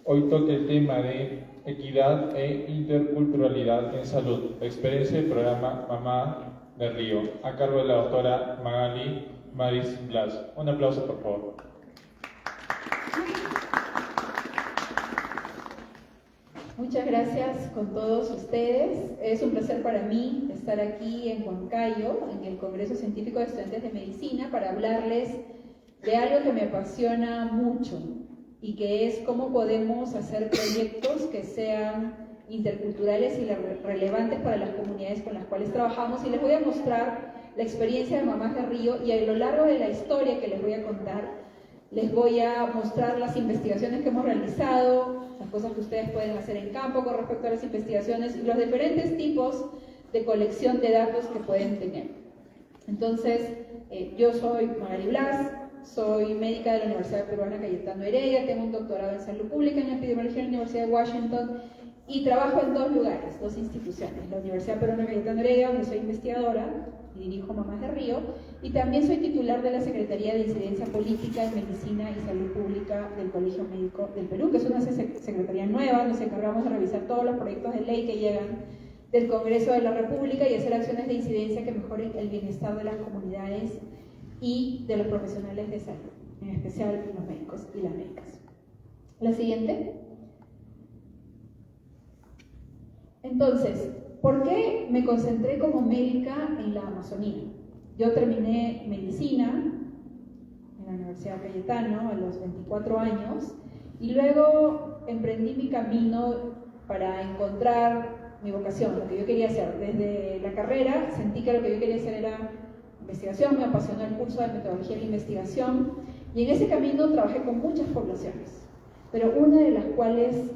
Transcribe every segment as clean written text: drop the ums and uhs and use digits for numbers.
Hoy toca el tema de equidad e interculturalidad en salud, experiencia del programa Mamá de Río, a cargo de la doctora Magali Maris Blas. Un aplauso, por favor. Muchas gracias con todos ustedes. Es un placer para mí estar aquí en Huancayo, en el Congreso Científico de Estudiantes de Medicina, para hablarles de algo que me apasiona mucho y que es cómo podemos hacer proyectos que sean interculturales y relevantes para las comunidades con las cuales trabajamos. Y les voy a mostrar la experiencia de Mamás de Río, y a lo largo de la historia que les voy a contar, les voy a mostrar las investigaciones que hemos realizado, las cosas que ustedes pueden hacer en campo con respecto a las investigaciones y los diferentes tipos de colección de datos que pueden tener. Entonces, yo soy Magali Blas, soy médica de la Universidad Peruana Cayetano Heredia, tengo un doctorado en salud pública en epidemiología en la Universidad de Washington y trabajo en dos lugares, dos instituciones, la Universidad Peruana Cayetano Heredia, donde soy investigadora y dirijo Mamás de Río, y también soy titular de la Secretaría de Incidencia Política en Medicina y Salud Pública del Colegio Médico del Perú, que es una secretaría nueva. Nos encargamos de revisar todos los proyectos de ley que llegan del Congreso de la República y hacer acciones de incidencia que mejoren el bienestar de las comunidades y de los profesionales de salud, en especial los médicos y las médicas. La siguiente. Entonces, ¿por qué me concentré como médica en la Amazonía? Yo terminé medicina en la Universidad Cayetano a los 24 años y luego emprendí mi camino para encontrar mi vocación, lo que yo quería hacer. Desde la carrera sentí que lo que yo quería hacer era investigación, me apasionó el curso de metodología de la investigación y en ese camino trabajé con muchas poblaciones, pero una de las cuales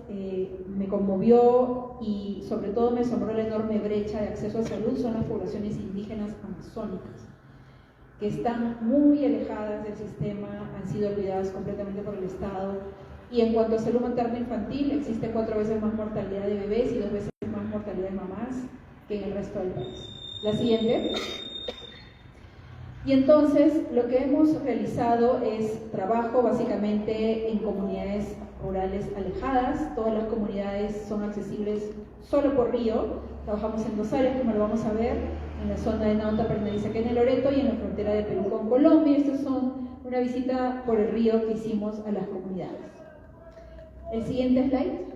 me conmovió y sobre todo me asombró la enorme brecha de acceso a salud son las poblaciones indígenas amazónicas, que están muy alejadas del sistema, han sido olvidadas completamente por el Estado, y en cuanto a salud materna infantil existe 4 veces más mortalidad de bebés y 2 veces más mortalidad de mamás que en el resto del país. La siguiente. Y entonces lo que hemos realizado es trabajo básicamente en comunidades rurales alejadas. Todas las comunidades son accesibles solo por río. Trabajamos en 2 áreas, como lo vamos a ver, en la zona de Naonta, Pernadisaca, en el Loreto, y en la frontera de Perú con Colombia. Estas son una visita por el río que hicimos a las comunidades. El siguiente slide.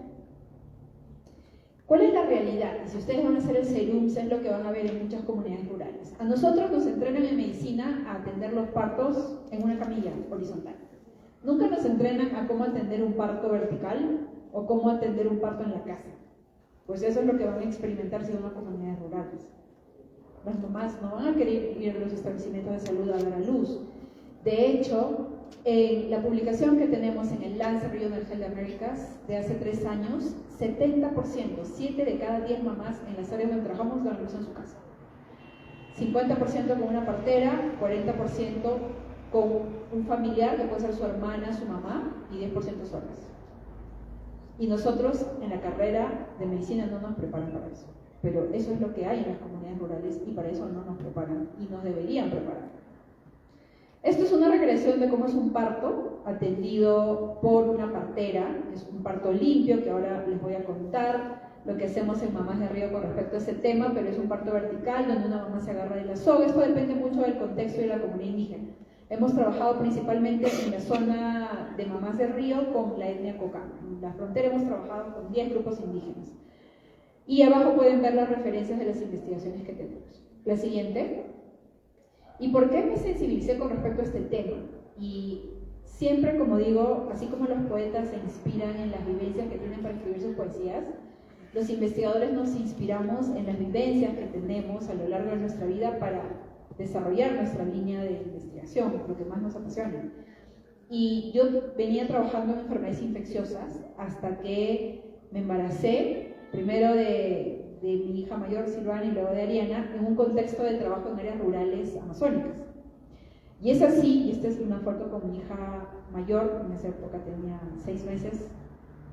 ¿Cuál es la realidad? Y si ustedes van a hacer el SERUMS, es lo que van a ver en muchas comunidades rurales. A nosotros nos entrenan en medicina a atender los partos en una camilla horizontal. Nunca nos entrenan a cómo atender un parto vertical o cómo atender un parto en la casa. Pues eso es lo que van a experimentar si van a comunidades rurales. Las mamás no van a querer ir a los establecimientos de salud a dar a luz. De hecho, en la publicación que tenemos en el Lancet Regional Health Americas de hace 3 años, 70%, 7 de cada 10 mamás en las áreas donde trabajamos dan a luz en su casa. 50% con una partera, 40% con un familiar que puede ser su hermana, su mamá, y 10% solas. Y nosotros en la carrera de medicina no nos preparan para eso, pero eso es lo que hay en las comunidades rurales y para eso no nos preparan y nos deberían preparar. Esto es una regresión de cómo es un parto atendido por una partera. Es un parto limpio que ahora les voy a contar lo que hacemos en Mamás de Río con respecto a ese tema, pero es un parto vertical donde una mamá se agarra de la soga. Esto depende mucho del contexto y de la comunidad indígena. Hemos trabajado principalmente en la zona de Mamás de Río con la etnia Cocama. En la frontera hemos trabajado con 10 grupos indígenas. Y abajo pueden ver las referencias de las investigaciones que tenemos. La siguiente. ¿Y por qué me sensibilicé con respecto a este tema? Y siempre, como digo, así como los poetas se inspiran en las vivencias que tienen para escribir sus poesías, los investigadores nos inspiramos en las vivencias que tenemos a lo largo de nuestra vida para desarrollar nuestra línea de investigación, lo que más nos apasiona. Y yo venía trabajando en enfermedades infecciosas hasta que me embaracé, primero de mi hija mayor, Silvana, y luego de Ariana, en un contexto de trabajo en áreas rurales amazónicas. Y es así, y esta es una foto con mi hija mayor, en esa época tenía 6 meses,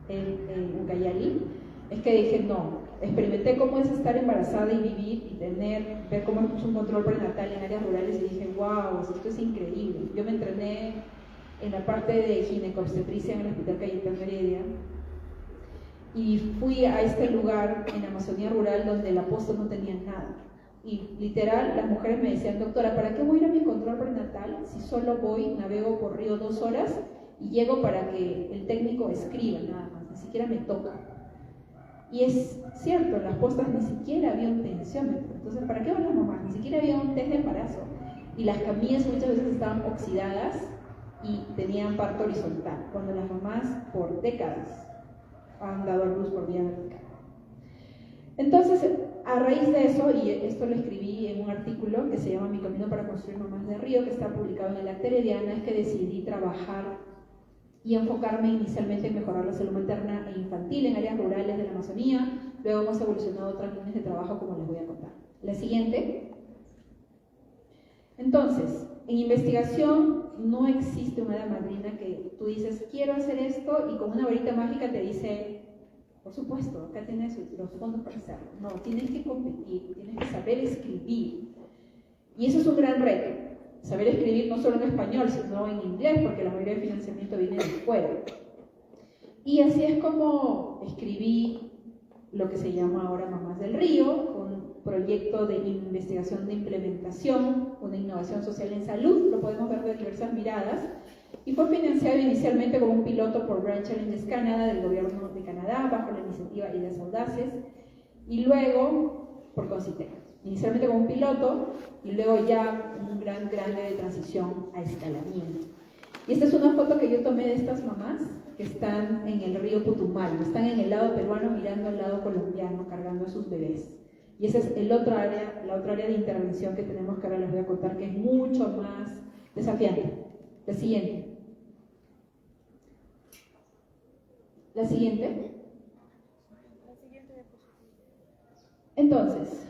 en Ucayali, es que dije, no, experimenté cómo es estar embarazada y vivir y ver cómo es un control prenatal en áreas rurales y dije, wow, esto es increíble. Yo me entrené en la parte de ginecobstetricia en el Hospital Cayetano Heredia, y fui a este lugar en Amazonía rural donde la posta no tenía nada. Y literal, las mujeres me decían: doctora, ¿para qué voy a ir a mi control prenatal si solo voy, navego por río 2 horas y llego para que el técnico escriba nada más, ni siquiera me toca? Y es cierto, en las postas ni siquiera había un tensiómetro. Entonces, ¿para qué van las mamás? Ni siquiera había un test de embarazo. Y las camillas muchas veces estaban oxidadas y tenían parto horizontal, cuando las mamás por décadas han dado a luz por vía vertical. Entonces, a raíz de eso, y esto lo escribí en un artículo que se llama Mi camino para construir mamás de río, que está publicado en el Acta Herediana, es que decidí trabajar y enfocarme inicialmente en mejorar la salud materna e infantil en áreas rurales de la Amazonía. Luego hemos evolucionado a otras líneas de trabajo, como les voy a contar. La siguiente. Entonces, en investigación no existe una hada madrina que tú dices: quiero hacer esto, y con una varita mágica te dice: por supuesto, acá tienes los fondos para hacerlo. No, tienes que competir, tienes que saber escribir. Y eso es un gran reto. Saber escribir no solo en español, sino en inglés, porque la mayoría del financiamiento viene de fuera. Y así es como escribí lo que se llama ahora Mamás del Río, un proyecto de investigación de implementación, una innovación social en salud, lo podemos ver de diversas miradas, y fue financiado inicialmente como un piloto por Grand Challenges Canada del gobierno de Canadá, bajo la iniciativa Ideas Audaces, y luego por Concitec. Inicialmente como un piloto, y luego ya un gran grande de transición a escalamiento. Y esta es una foto que yo tomé de estas mamás que están en el río Putumayo, están en el lado peruano mirando al lado colombiano, cargando a sus bebés. Y esa es la otra área de intervención que tenemos, que ahora les voy a contar, que es mucho más desafiante. La siguiente. La siguiente. Entonces,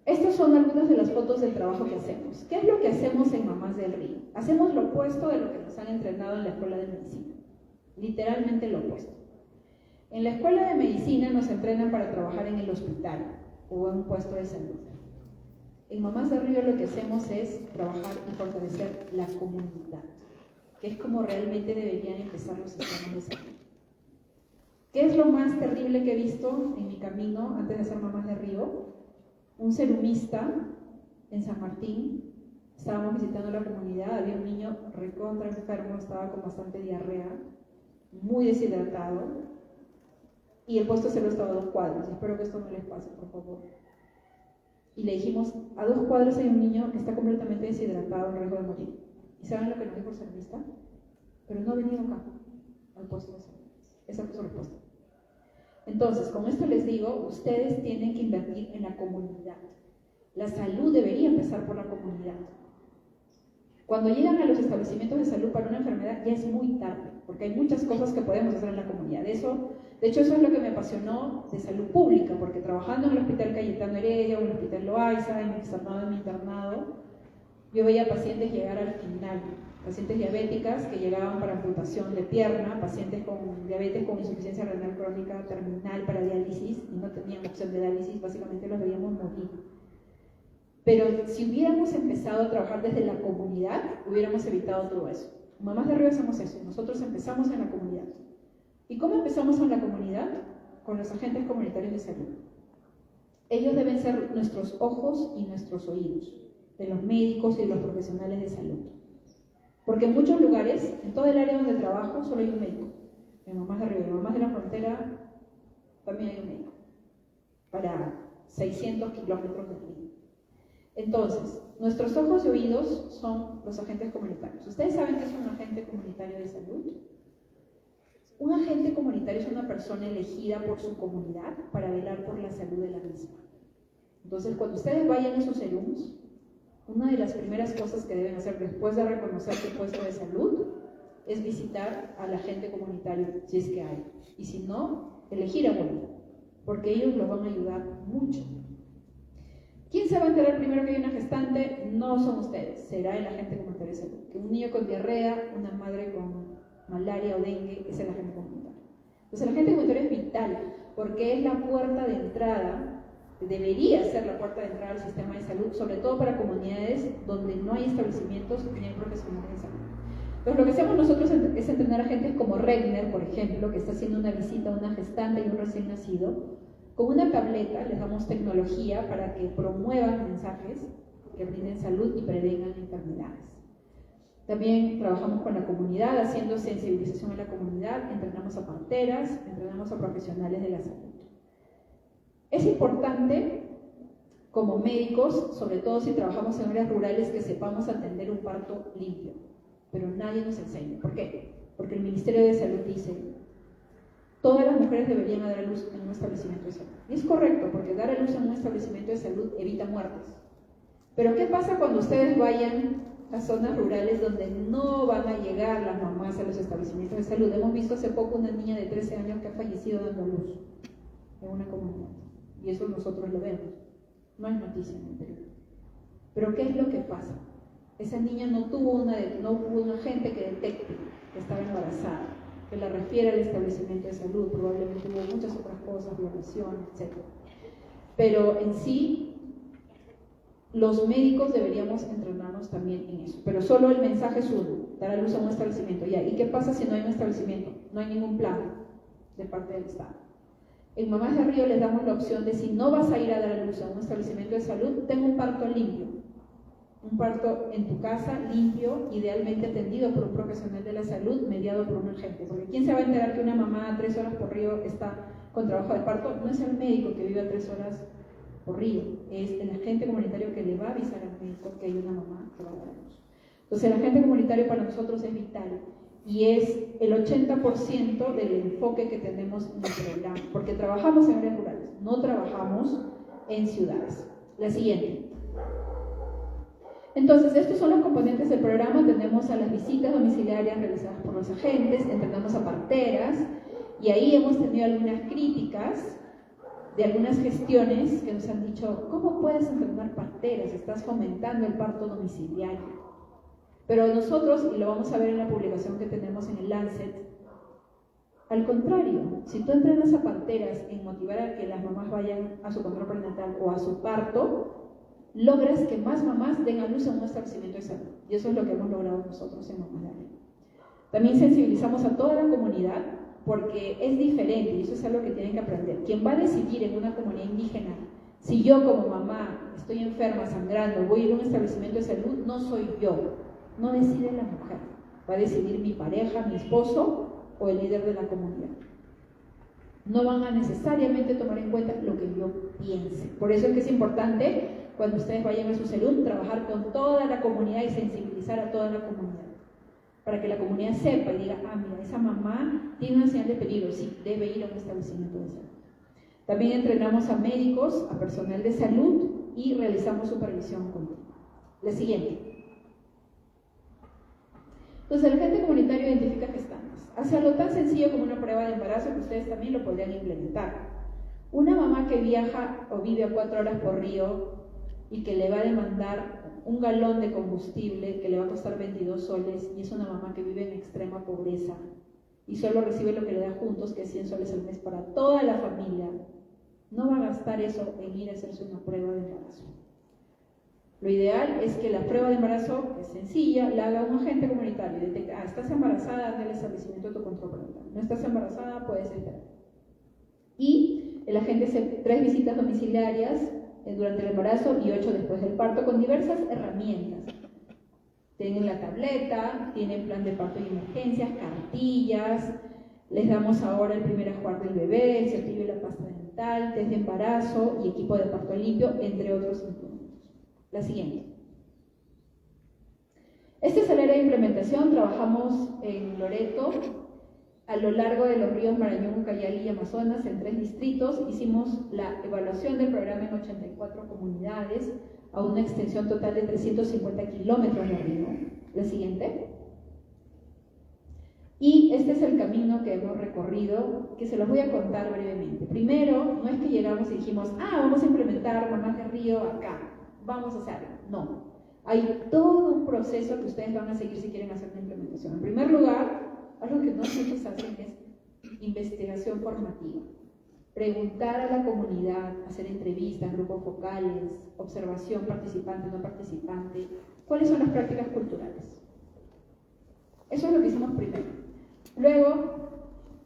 estas son algunas de las fotos del trabajo que hacemos. ¿Qué es lo que hacemos en Mamás del Río? Hacemos lo opuesto de lo que nos han entrenado en la Escuela de Medicina. Literalmente lo opuesto. En la Escuela de Medicina nos entrenan para trabajar en el hospital o en un puesto de salud. En Mamás del Río lo que hacemos es trabajar y fortalecer la comunidad, que es como realmente deberían empezar los sistemas de salud. ¿Qué es lo más terrible que he visto en mi camino antes de ser Mamás del Río? Un serumista en San Martín, estábamos visitando la comunidad, había un niño recontra enfermo, estaba con bastante diarrea, muy deshidratado, y el puesto se lo estaba a 2 cuadras. Espero que esto no les pase, por favor. Y le dijimos: a 2 cuadras hay un niño que está completamente deshidratado, en riesgo de morir. ¿Y saben lo que nos dijo el serumista? Pero no ha venido acá, al puesto de salud. Esa fue su respuesta. Entonces, con esto les digo, ustedes tienen que invertir en la comunidad. La salud debería empezar por la comunidad. Cuando llegan a los establecimientos de salud para una enfermedad, ya es muy tarde, porque hay muchas cosas que podemos hacer en la comunidad. De hecho, eso es lo que me apasionó de salud pública, porque trabajando en el Hospital Cayetano Heredia o en el Hospital Loaiza, en mi internado, yo veía pacientes llegar al final. Pacientes diabéticas que llegaban para amputación de pierna, pacientes con diabetes con insuficiencia renal crónica terminal para diálisis, y no tenían opción de diálisis, básicamente los veíamos morir. Pero si hubiéramos empezado a trabajar desde la comunidad, hubiéramos evitado todo eso. Mamás de Río hacemos eso, nosotros empezamos en la comunidad. ¿Y cómo empezamos en la comunidad? Con los agentes comunitarios de salud. Ellos deben ser nuestros ojos y nuestros oídos, de los médicos y de los profesionales de salud. Porque en muchos lugares, en todo el área donde trabajo, solo hay un médico. En Mamás de Río, en Mamás de la Frontera, también hay un médico. Para 600 kilómetros de río. Entonces, nuestros ojos y oídos son los agentes comunitarios. ¿Ustedes saben qué es un agente comunitario de salud? Un agente comunitario es una persona elegida por su comunidad para velar por la salud de la misma. Entonces, cuando ustedes vayan a sus serums, una de las primeras cosas que deben hacer después de reconocer su puesto de salud es visitar al agente comunitario, si es que hay. Y si no, elegir a uno, porque ellos lo van a ayudar mucho. ¿Quién se va a enterar primero que hay una gestante? No son ustedes, será el agente comunitario de salud. Que un niño con diarrea, una madre con malaria o dengue, es el agente comunitario. Entonces el agente comunitario es vital, porque es la puerta de entrada. Debería ser la puerta de entrada al sistema de salud, sobre todo para comunidades donde no hay establecimientos ni hay profesionales de salud. Entonces, lo que hacemos nosotros es entrenar a gente como Regner, por ejemplo, que está haciendo una visita a una gestante y un recién nacido. Con una tableta les damos tecnología para que promuevan mensajes que brinden salud y prevengan enfermedades. También trabajamos con la comunidad, haciendo sensibilización a la comunidad, entrenamos a parteras, entrenamos a profesionales de la salud. Es importante, como médicos, sobre todo si trabajamos en áreas rurales, que sepamos atender un parto limpio, pero nadie nos enseña. ¿Por qué? Porque el Ministerio de Salud dice: todas las mujeres deberían dar a luz en un establecimiento de salud. Y es correcto, porque dar a luz en un establecimiento de salud evita muertes. Pero ¿qué pasa cuando ustedes vayan a zonas rurales donde no van a llegar las mamás a los establecimientos de salud? Hemos visto hace poco una niña de 13 años que ha fallecido dando luz en una comunidad. Y eso nosotros lo vemos. No es noticia en el Perú. Pero ¿qué es lo que pasa? Esa niña no hubo un agente que detecte que estaba embarazada, que la refiere al establecimiento de salud. Probablemente hubo muchas otras cosas, violación, etc. Pero en sí, los médicos deberíamos entrenarnos también en eso. Pero solo el mensaje es uno: dar a luz a un establecimiento. Ya. ¿Y qué pasa si no hay un establecimiento? No hay ningún plan de parte del Estado. En Mamás de Río les damos la opción de: si no vas a ir a dar a luz a un establecimiento de salud, ten un parto limpio. Un parto en tu casa, limpio, idealmente atendido por un profesional de la salud, mediado por un agente. Porque ¿quién se va a enterar que una mamá a 3 horas por río está con trabajo de parto? No es el médico que vive a 3 horas por río, es el agente comunitario que le va a avisar al médico que hay una mamá que va a dar a luz. Entonces, el agente comunitario para nosotros es vital y es el 80% del enfoque que tenemos en el programa, porque trabajamos en áreas rurales, no trabajamos en ciudades. La siguiente. Entonces, estos son los componentes del programa. Tenemos a las visitas domiciliarias realizadas por los agentes, entrenamos a parteras, y ahí hemos tenido algunas críticas de algunas gestiones que nos han dicho: ¿cómo puedes entrenar parteras? Estás fomentando el parto domiciliario. Pero nosotros, y lo vamos a ver en la publicación que tenemos en el Lancet, al contrario, si tú entrenas a parteras en motivar a que las mamás vayan a su control prenatal o a su parto, logras que más mamás den a luz en un establecimiento de salud. Y eso es lo que hemos logrado nosotros en Mamás de Río. También sensibilizamos a toda la comunidad, porque es diferente, y eso es algo que tienen que aprender. Quien va a decidir en una comunidad indígena si yo como mamá estoy enferma, sangrando, voy a ir a un establecimiento de salud, no soy yo, no decide la mujer, va a decidir mi pareja, mi esposo o el líder de la comunidad. No van a necesariamente tomar en cuenta lo que yo piense. Por eso es que es importante, cuando ustedes vayan a su salud, trabajar con toda la comunidad y sensibilizar a toda la comunidad, para que la comunidad sepa y diga: ah, mira, esa mamá tiene una señal de peligro, sí, debe ir a un establecimiento de salud. También entrenamos a médicos, a personal de salud y realizamos supervisión continua. La siguiente. Entonces, el agente comunitario identifica gestantes. Hace algo tan sencillo como una prueba de embarazo, que ustedes también lo podrían implementar. Una mamá que viaja o vive a 4 horas por río y que le va a demandar un galón de combustible que le va a costar 22 soles, y es una mamá que vive en extrema pobreza y solo recibe lo que le da juntos, que es 100 soles al mes para toda la familia, no va a gastar eso en ir a hacerse una prueba de embarazo. Lo ideal es que la prueba de embarazo, que es sencilla, la haga un agente comunitario. Detecta: ah, estás embarazada, anda al establecimiento de tu control prenatal. No estás embarazada, puedes esperar. Y el agente hace 3 visitas domiciliarias durante el embarazo y 8 después del parto, con diversas herramientas. Tienen la tableta, tienen plan de parto y emergencias, cartillas, les damos ahora el primer ajuar del bebé, el cepillo y la pasta dental, test de embarazo y equipo de parto limpio, entre otros instrumentos. La siguiente. Este es el área de implementación. Trabajamos en Loreto, a lo largo de los ríos Marañón, Ucayali y Amazonas, en 3 distritos. Hicimos la evaluación del programa en 84 comunidades, a una extensión total de 350 kilómetros de río. La siguiente. Y este es el camino que hemos recorrido, que se los voy a contar brevemente. Primero, no es que llegamos y dijimos: ah, vamos a implementar Mamás de Río acá, vamos a hacerlo. No, hay todo un proceso que ustedes van a seguir si quieren hacer una implementación. En primer lugar, algo que no muchos hacen es investigación formativa. Preguntar a la comunidad, hacer entrevistas, grupos focales, observación participante, no participante. ¿Cuáles son las prácticas culturales? Eso es lo que hicimos primero. Luego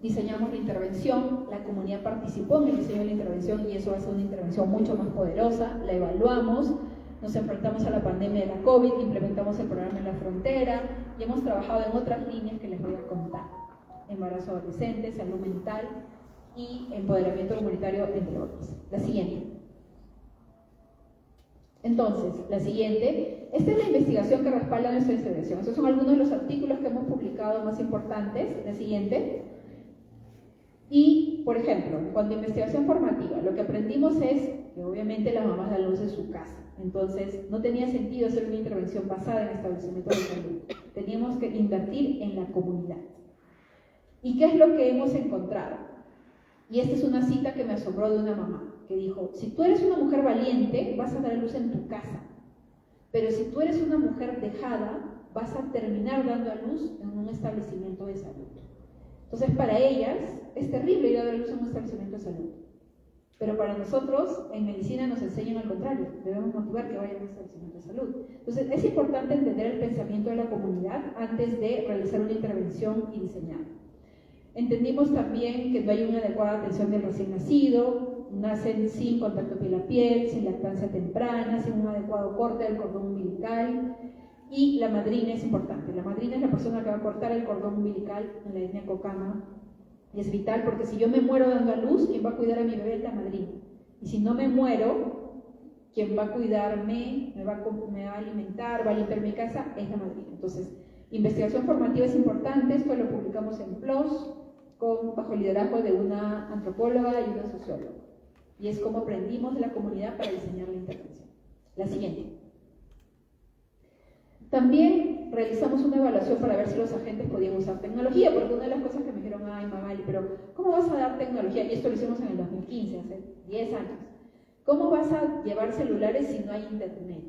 diseñamos la intervención, la comunidad participó en el diseño de la intervención y eso va a ser una intervención mucho más poderosa. La evaluamos, nos enfrentamos a la pandemia de la COVID, implementamos el programa en la frontera y hemos trabajado en otras líneas que les voy a contar: embarazo adolescente, salud mental y empoderamiento comunitario, entre otros. La siguiente. Entonces, la siguiente, esta es la investigación que respalda nuestra intervención. Estos son algunos de los artículos que hemos publicado más importantes. La siguiente. Y, por ejemplo, cuando investigación formativa, lo que aprendimos es que obviamente la mamá da luz en su casa. Entonces, no tenía sentido hacer una intervención basada en establecimientos de salud. Teníamos que invertir en la comunidad. ¿Y qué es lo que hemos encontrado? Y esta es una cita que me asombró de una mamá, que dijo: si tú eres una mujer valiente, vas a dar luz en tu casa. Pero si tú eres una mujer dejada, vas a terminar dando a luz en un establecimiento de salud. Entonces, para ellas es terrible ir a dar luz en un establecimiento de salud. Pero para nosotros, en medicina nos enseñan al contrario, debemos motivar que vayan a un establecimiento de salud. Entonces, es importante entender el pensamiento de la comunidad antes de realizar una intervención y diseñar. Entendimos también que no hay una adecuada atención del recién nacido, nacen sin contacto piel a piel, sin lactancia temprana, sin un adecuado corte del cordón umbilical. Y la madrina es importante. La madrina es la persona que va a cortar el cordón umbilical en la etnia Cocama. Y es vital porque si yo me muero dando a luz, quien va a cuidar a mi bebé es la madrina. Y si no me muero, quien va a cuidarme, me va a alimentar, va a limpiar mi casa, es la madrina. Entonces, investigación formativa es importante. Esto lo publicamos en PLOS, bajo el liderazgo de una antropóloga y una socióloga. Y es como aprendimos de la comunidad para diseñar la intervención. La siguiente. También realizamos una evaluación para ver si los agentes podían usar tecnología, porque una de las cosas que me dijeron: ay, Magali, pero ¿cómo vas a dar tecnología? Y esto lo hicimos en el 2015, hace 10 años. ¿Cómo vas a llevar celulares si no hay internet?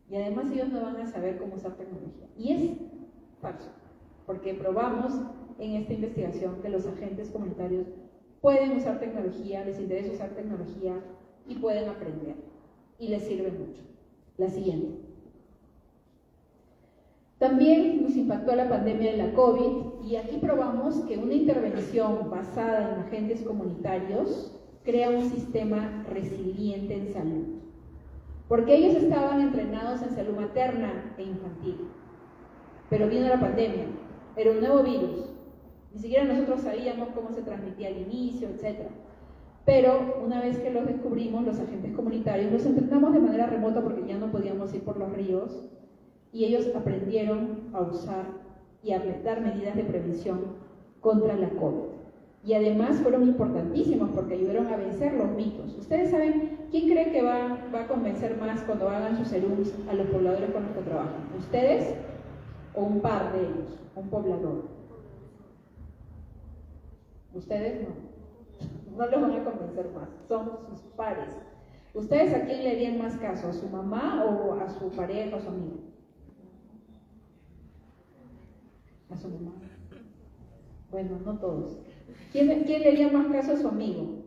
Y además ellos no van a saber cómo usar tecnología. Y es falso, porque probamos en esta investigación que los agentes comunitarios pueden usar tecnología, les interesa usar tecnología y pueden aprender. Y les sirve mucho. La siguiente. También nos impactó la pandemia de la COVID y aquí probamos que una intervención basada en agentes comunitarios crea un sistema resiliente en salud. Porque ellos estaban entrenados en salud materna e infantil. Pero vino la pandemia, era un nuevo virus. Ni siquiera nosotros sabíamos cómo se transmitía al inicio, etc. Pero una vez que los descubrimos, los agentes comunitarios, los entrenamos de manera remota porque ya no podíamos ir por los ríos y ellos aprendieron a usar y a dar medidas de prevención contra la COVID. Y además fueron importantísimos porque ayudaron a vencer los mitos. Ustedes saben, ¿quién cree que va a convencer más cuando hagan sus serums a los pobladores con los que trabajan? ¿Ustedes o un par de ellos, un poblador? Ustedes no los van a convencer más, son sus pares. ¿Ustedes a quién le harían más caso? ¿A su mamá o a su pareja o a su amigo? A su mamá. Bueno, no todos. ¿Quién le haría más caso a su amigo?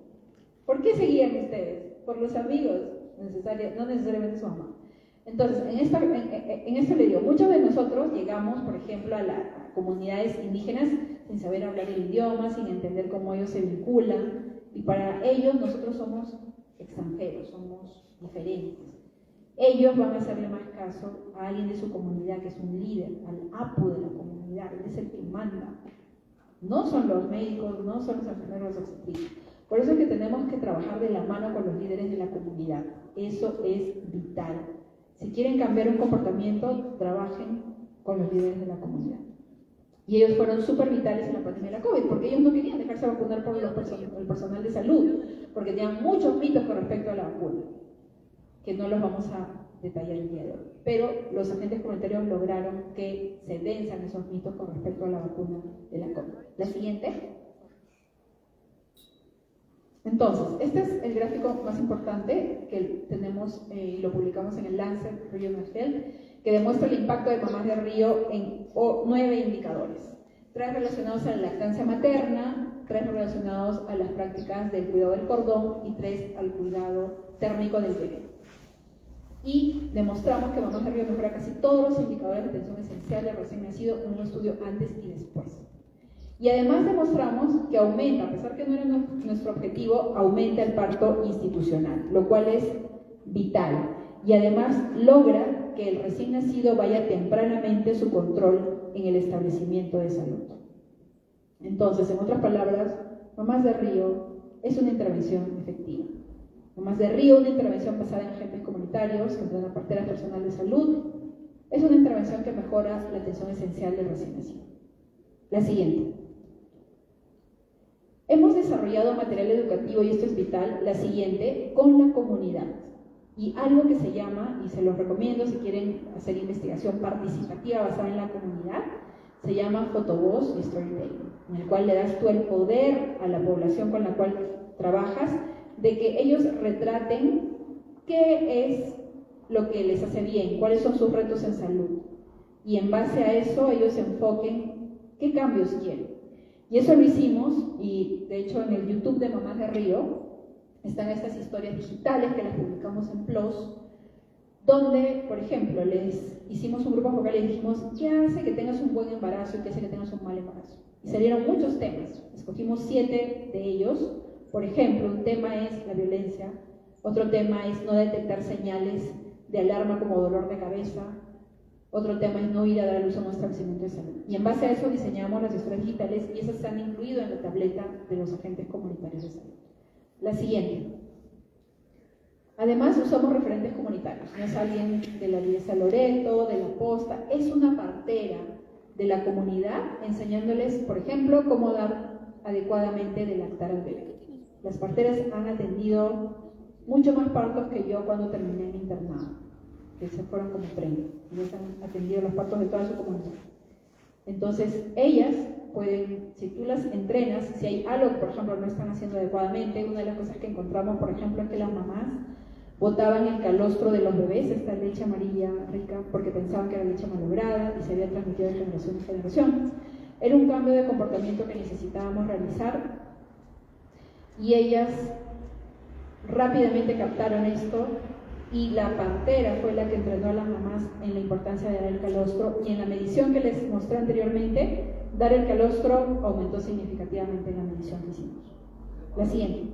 ¿Por qué seguían ustedes? Por los amigos, no necesariamente su mamá. Entonces, en esto le digo, muchos de nosotros llegamos, por ejemplo, a comunidades indígenas sin saber hablar el idioma, sin entender cómo ellos se vinculan, y para ellos nosotros somos extranjeros, somos diferentes. Ellos van a hacerle más caso a alguien de su comunidad que es un líder, al apu de la comunidad, él es el que manda. No son los médicos, no son los enfermeros obstetrizos. Por eso es que tenemos que trabajar de la mano con los líderes de la comunidad. Eso es vital. Si quieren cambiar un comportamiento, trabajen con los líderes de la comunidad. Y ellos fueron súper vitales en la pandemia de la COVID, porque ellos no querían dejarse vacunar por el personal de salud, porque tenían muchos mitos con respecto a la vacuna, que no los vamos a detallar el día de hoy. Pero los agentes comunitarios lograron que se venzan esos mitos con respecto a la vacuna de la COVID. La siguiente. Entonces, este es el gráfico más importante que tenemos y lo publicamos en el Lancet Regional Health, que demuestra el impacto de mamás de río en 9 indicadores. 3 relacionados a la lactancia materna, 3 relacionados a las prácticas del cuidado del cordón y 3 al cuidado térmico del bebé. y demostramos que Mamás de Río mejora casi todos los indicadores de atención esencial del recién nacido en un estudio antes y después. Y además demostramos que aumenta, a pesar que no era nuestro objetivo, aumenta el parto institucional, lo cual es vital. Y además logra que el recién nacido vaya tempranamente a su control en el establecimiento de salud. Entonces, en otras palabras, Mamás de Río es una intervención efectiva. Mamás de Río, una intervención basada en agentes comunitarios, que entrenan parteras personal de salud, es una intervención que mejora la atención esencial del recién nacido. La siguiente. Hemos desarrollado material educativo, y esto es vital, la siguiente, con la comunidad. Y algo que se llama, y se los recomiendo si quieren hacer investigación participativa basada en la comunidad, se llama fotovoz y storytelling, en el cual le das tú el poder a la población con la cual trabajas de que ellos retraten qué es lo que les hace bien, cuáles son sus retos en salud. Y en base a eso ellos se enfoquen qué cambios quieren. Y eso lo hicimos, y de hecho en el YouTube de Mamás de Río están estas historias digitales que las publicamos en PLOS, donde, por ejemplo, les hicimos un grupo focal y les dijimos ¿qué hace que tengas un buen embarazo y qué hace que tengas un mal embarazo? Y salieron muchos temas, escogimos 7 de ellos. Por ejemplo, un tema es la violencia, otro tema es no detectar señales de alarma como dolor de cabeza, otro tema es no ir a dar a luz a un establecimiento de salud. Y en base a eso diseñamos las historias digitales y esas se han incluido en la tableta de los agentes comunitarios de salud. La siguiente. Además usamos referentes comunitarios, no es alguien de la Iglesia Loreto, de la Posta, es una partera de la comunidad enseñándoles, por ejemplo, cómo dar adecuadamente de lactar al bebé. Las parteras han atendido mucho más partos que yo cuando terminé mi internado, que se fueron como 30, y han atendido los partos de toda su comunidad. Entonces, ellas pueden, si tú las entrenas, si hay algo que, por ejemplo, no están haciendo adecuadamente, una de las cosas que encontramos, por ejemplo, es que las mamás botaban el calostro de los bebés, esta leche amarilla rica, porque pensaban que era leche malograda y se había transmitido de generación en generación. Era un cambio de comportamiento que necesitábamos realizar y ellas rápidamente captaron esto y la partera fue la que entrenó a las mamás en la importancia de dar el calostro y en la medición que les mostré anteriormente, dar el calostro aumentó significativamente en la medición que hicimos. La siguiente.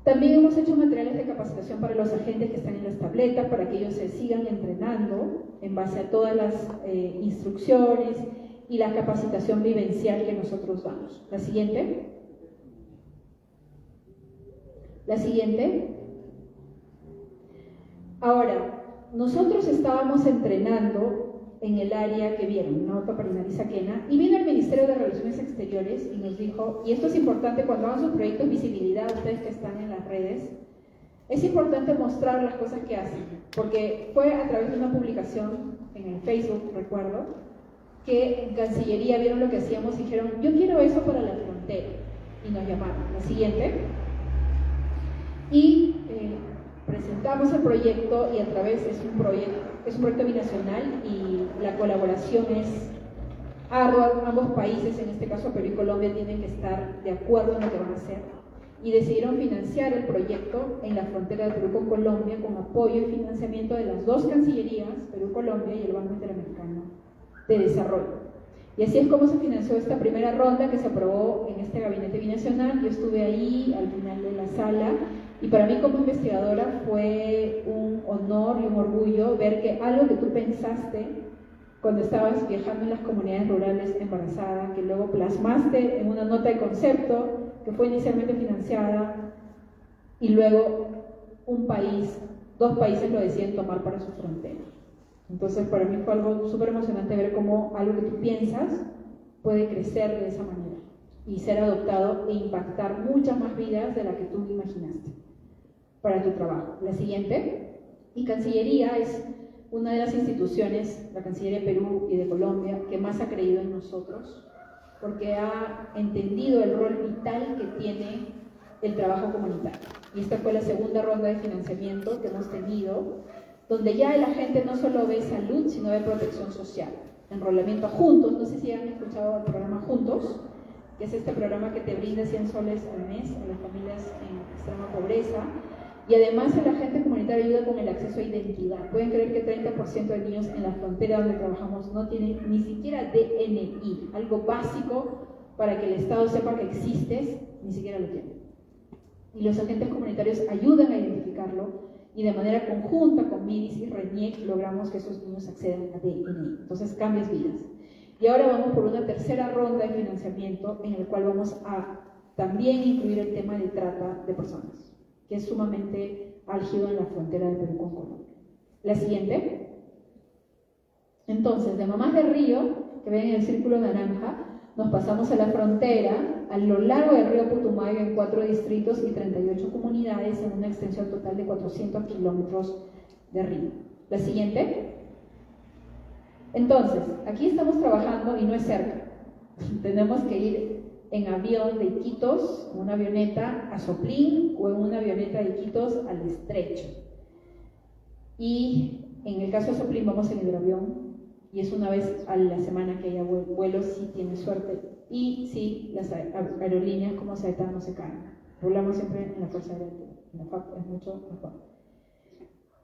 También hemos hecho materiales de capacitación para los agentes que están en las tabletas para que ellos se sigan entrenando en base a todas las instrucciones y la capacitación vivencial que nosotros damos. La siguiente. La siguiente. Ahora, nosotros estábamos entrenando en el área que vieron, Nauta Parinariza Quena, y vino el Ministerio de Relaciones Exteriores y nos dijo, y esto es importante cuando hagan sus proyectos de visibilidad, ustedes que están en las redes, es importante mostrar las cosas que hacen, porque fue a través de una publicación en el Facebook, recuerdo, que en Cancillería vieron lo que hacíamos y dijeron, yo quiero eso para la frontera, y nos llamaron. La siguiente. Y presentamos el proyecto y a través es un proyecto binacional y la colaboración es ardua. Ambos países, en este caso Perú y Colombia, tienen que estar de acuerdo en lo que van a hacer y decidieron financiar el proyecto en la frontera de Perú con Colombia con apoyo y financiamiento de las dos cancillerías, Perú, Colombia y el Banco Interamericano de Desarrollo. Y así es como se financió esta primera ronda que se aprobó en este gabinete binacional. Yo estuve ahí al final de la sala y para mí como investigadora fue un honor y un orgullo ver que algo que tú pensaste cuando estabas viajando en las comunidades rurales embarazada, que luego plasmaste en una nota de concepto que fue inicialmente financiada y luego dos países lo deciden tomar para su frontera. Entonces para mí fue algo súper emocionante ver cómo algo que tú piensas puede crecer de esa manera y ser adoptado e impactar muchas más vidas de las que tú imaginaste para tu trabajo. La siguiente. Y Cancillería es una de las instituciones, la Cancillería de Perú y de Colombia, que más ha creído en nosotros porque ha entendido el rol vital que tiene el trabajo comunitario. Y esta fue la segunda ronda de financiamiento que hemos tenido, donde ya la gente no solo ve salud, sino ve protección social. Enrolamiento a Juntos, no sé si han escuchado el programa Juntos, que es este programa que te brinda 100 soles al mes a las familias en extrema pobreza, Y además el agente comunitario ayuda con el acceso a identidad. Pueden creer que 30% de niños en la frontera donde trabajamos no tienen ni siquiera DNI, algo básico para que el Estado sepa que existes, ni siquiera lo tienen. Y los agentes comunitarios ayudan a identificarlo y de manera conjunta con MIDIS y RENIEC logramos que esos niños accedan a DNI. Entonces, cambias vidas. Y ahora vamos por una tercera ronda de financiamiento en el cual vamos a también incluir el tema de trata de personas, que es sumamente álgido en la frontera de Perú con Colombia. La siguiente. Entonces, de Mamás de Río, que ven en el círculo naranja, nos pasamos a la frontera, a lo largo del río Putumayo, en 4 distritos y 38 comunidades, en una extensión total de 400 kilómetros de río. La siguiente. Entonces, aquí estamos trabajando y no es cerca. Tenemos que ir en avión de Iquitos, en una avioneta a Soplín o en una avioneta de Iquitos al Estrecho. Y en el caso de Soplín vamos en hidroavión y es una vez a la semana que haya vuelos si tiene suerte. Y sí, las aerolíneas como Saeta no se caen. Volamos siempre en la Fuerza Aérea, en la FAP es mucho mejor.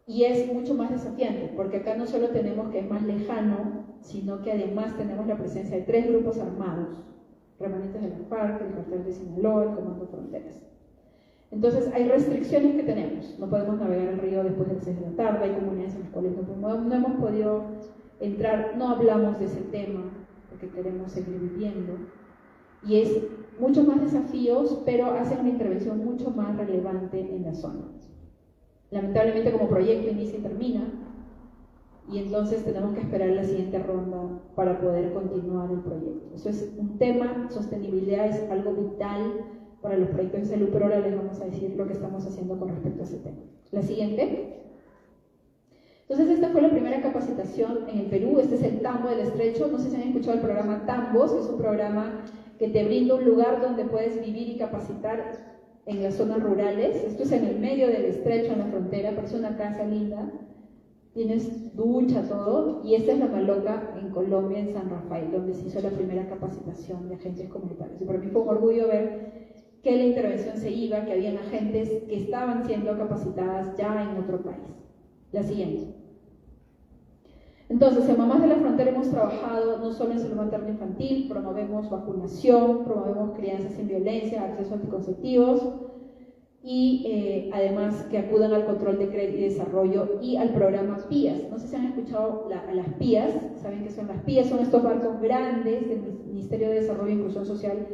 Y es mucho más desafiante, porque acá no solo tenemos que es más lejano, sino que además tenemos la presencia de 3 grupos armados, remanentes de la FARC, el Cartel de Sinaloa, el Comando Fronteras. Entonces hay restricciones que tenemos, no podemos navegar el río después de las 6 de la tarde, hay comunidades en las cuales no hemos podido entrar, no hablamos de ese tema, porque queremos seguir viviendo, y es muchos más desafíos, pero hacen una intervención mucho más relevante en la zona. Lamentablemente como proyecto inicia y termina, y entonces tenemos que esperar la siguiente ronda para poder continuar el proyecto. Eso es un tema, sostenibilidad es algo vital para los proyectos de salud, pero ahora les vamos a decir lo que estamos haciendo con respecto a ese tema. La siguiente. Entonces esta fue la primera capacitación en el Perú, este es el Tambo del Estrecho, no sé si han escuchado el programa Tambos, es un programa que te brinda un lugar donde puedes vivir y capacitar en las zonas rurales. Esto es en el medio del estrecho, en la frontera, pero es una casa linda, tienes ducha, todo, y esta es la Maloca en Colombia, en San Rafael, donde se hizo la primera capacitación de agentes comunitarios. Y para mí fue un orgullo ver que la intervención se iba, que habían agentes que estaban siendo capacitadas ya en otro país. La siguiente. Entonces, en Mamás de la Frontera hemos trabajado no solo en salud materna infantil, promovemos vacunación, promovemos crianza sin violencia, acceso a anticonceptivos y además que acudan al control de crédito y desarrollo y al programa PIAS. No sé si han escuchado a las PIAS, ¿saben qué son las PIAS? Son estos barcos grandes del Ministerio de Desarrollo e Inclusión Social